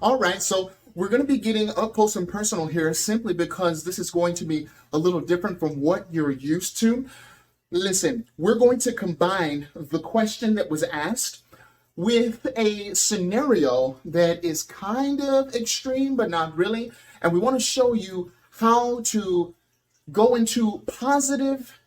All right, so we're going to be getting up close and personal here simply because this is going to be a little different from what you're used to. Listen, we're going to combine the question that was asked with a scenario that is kind of extreme, but not really. And we want to show you how to go into positive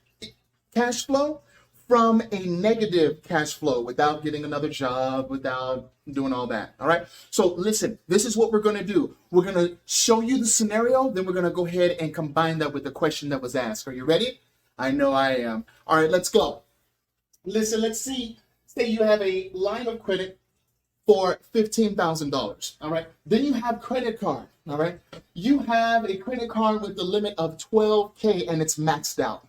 cash flow from a negative cash flow without getting another job, without doing all that. All right. So listen, this is what we're going to do. We're going to show you the scenario. Then we're going to go ahead and combine that with the question that was asked. Are you ready? I know I am. All right, let's go. Listen, let's see. Say you have a line of credit for $15,000. All right. Then you have credit card. All right. You have a credit card with the limit of $12K and it's maxed out.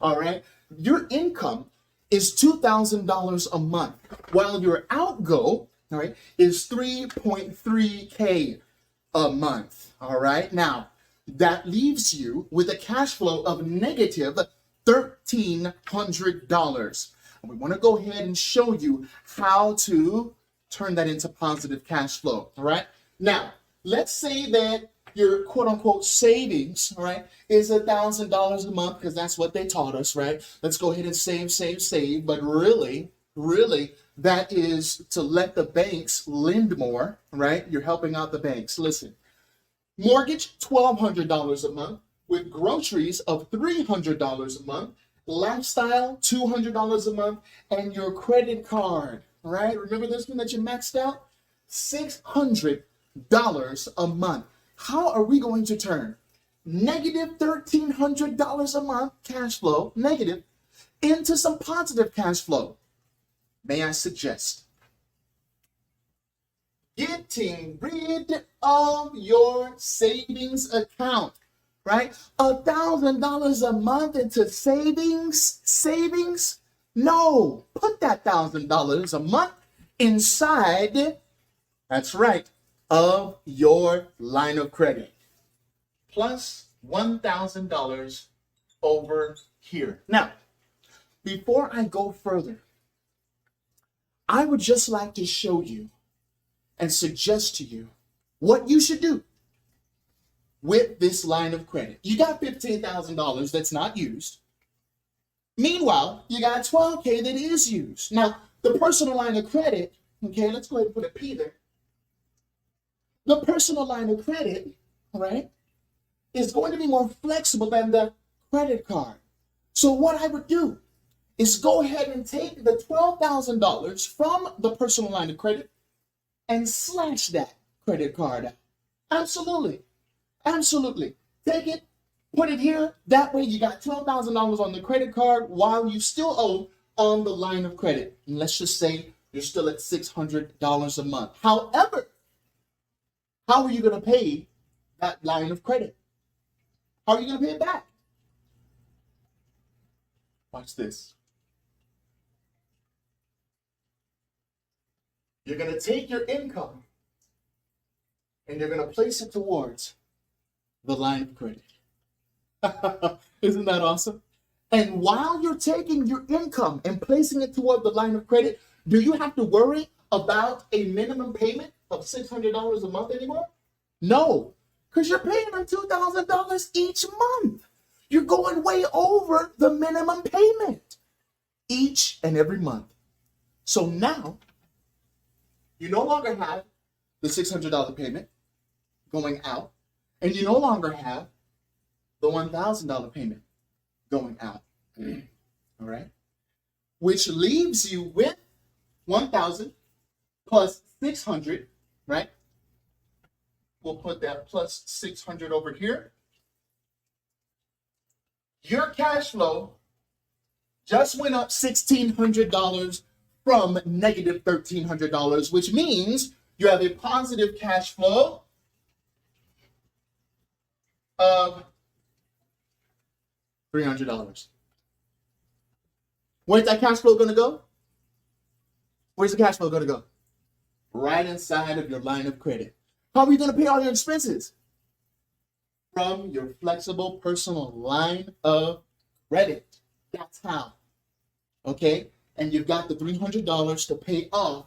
All right. Your income is $2,000 a month, while your outgo, all right, is 3.3K a month. All right. Now that leaves you with a cash flow of negative $1,300. And we want to go ahead and show you how to turn that into positive cash flow. All right. Now, let's say that your quote unquote savings, all right, is $1,000 a month because that's what they taught us, right? Let's go ahead and save. But really, that is to let the banks lend more, right? You're helping out the banks. Listen, mortgage, $1,200 a month, with groceries of $300 a month, lifestyle, $200 a month, and your credit card, right? Remember this one that you maxed out? $600 a month. How are we going to turn negative $1,300 a month cash flow, negative, into some positive cash flow? May I suggest getting rid of your savings account, right? $1,000 a month into savings? No, put that $1,000 a month inside, that's right, of your line of credit, plus $1,000 over here. Now, before I go further, I would just like to show you and suggest to you what you should do with this line of credit. You got $15,000 that's not used. Meanwhile, you got $12K that is used. Now, the personal line of credit, okay, let's go ahead and put a P there. The personal line of credit, all right, is going to be more flexible than the credit card. So what I would do is go ahead and take the $12,000 from the personal line of credit and slash that credit card out. Absolutely. Take it, put it here. That way you got $12,000 on the credit card while you still owe on the line of credit. And let's just say you're still at $600 a month. However, how are you going to pay that line of credit? How are you going to pay it back? Watch this. You're going to take your income and you're going to place it towards the line of credit. Isn't that awesome? And while you're taking your income and placing it toward the line of credit, do you have to worry about a minimum payment of $600 a month anymore? No, because you're paying them $2,000 each month. You're going way over the minimum payment each and every month. So now you no longer have the $600 payment going out, and you no longer have the $1,000 payment going out. All right, which leaves you with 1,000 plus 600, right? We'll put that plus 600 over here. Your cash flow just went up $1,600 from negative $1,300, which means you have a positive cash flow of $300. Where's that cash flow going to go? Where's the cash flow going to go? Right inside of your line of credit. How are you going to pay all your expenses? From your flexible personal line of credit. That's how. Okay? And you've got the $300 to pay off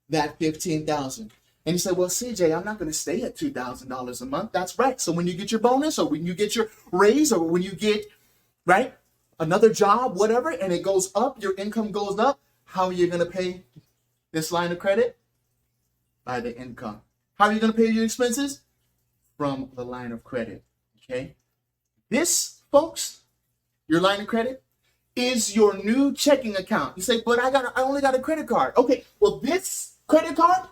that $15,000. And you say, well, CJ, I'm not going to stay at $2,000 a month. That's right. So when you get your bonus, or when you get your raise, or when you get, right, another job, whatever, and it goes up, your income goes up, how are you going to pay this line of credit? By the income. How are you going to pay your expenses? From the line of credit. Okay. This, folks, your line of credit is your new checking account. You say, but I only got a credit card. Okay. Well, this credit card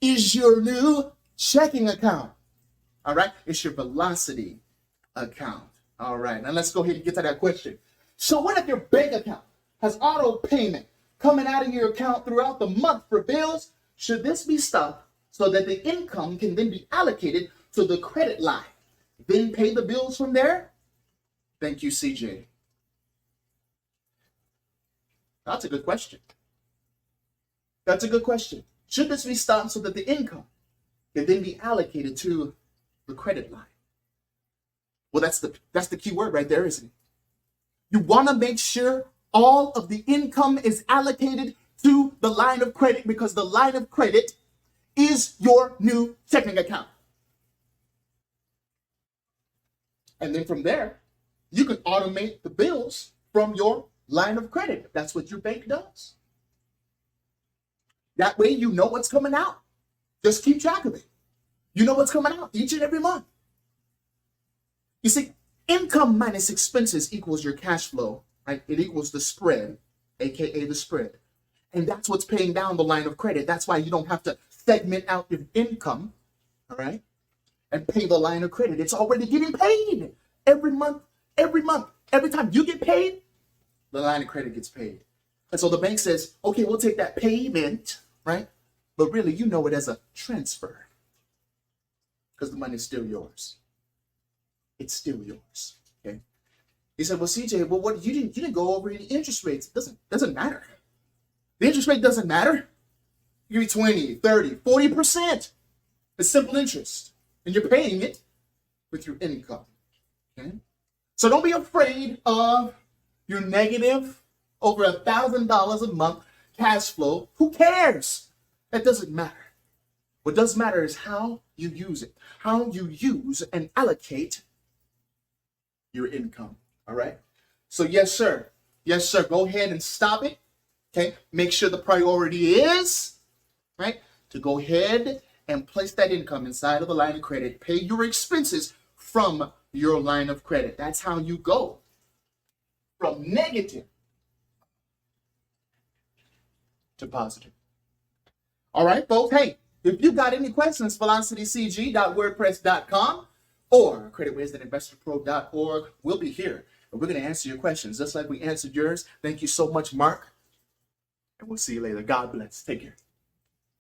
is your new checking account. All right. It's your velocity account. All right. Now let's go ahead and get to that question. So what if your bank account has auto payment coming out of your account throughout the month for bills? Should this be stopped so that the income can then be allocated to the credit line? Then pay the bills from there? Thank you, CJ. That's a good question. That's a good question. Should this be stopped so that the income can then be allocated to the credit line? Well, that's the key word right there, isn't it? You want to make sure all of the income is allocated to the line of credit, because the line of credit is your new checking account. And then from there, you can automate the bills from your line of credit. That's what your bank does. That way you know what's coming out. Just keep track of it. You know what's coming out each and every month. You see, income minus expenses equals your cash flow, right? It equals the spread, aka the spread. And that's what's paying down the line of credit. That's why you don't have to segment out your income, all right, and pay the line of credit. It's already getting paid every month, every month. Every time you get paid, the line of credit gets paid. And so the bank says, okay, we'll take that payment, right? But really, you know it as a transfer, because the money's still yours. It's still yours, okay? He said, well, CJ, well, what you didn't go over any interest rates. It doesn't matter. The interest rate doesn't matter. You give me 20, 30, 40%. It's simple interest. And you're paying it with your income. Okay? So don't be afraid of your negative over $1,000 a month cash flow. Who cares? That doesn't matter. What does matter is how you use it. How you use and allocate your income. All right? So yes, sir. Yes, sir. Go ahead and stop it. Okay, make sure the priority is, right, to go ahead and place that income inside of the line of credit. Pay your expenses from your line of credit. That's how you go from negative to positive. All right, folks. Hey, if you got any questions, velocitycg.wordpress.com or creditwizardinvestorpro.org. We'll be here, and we're going to answer your questions just like we answered yours. Thank you so much, Mark. And we'll see you later. God bless. Take care.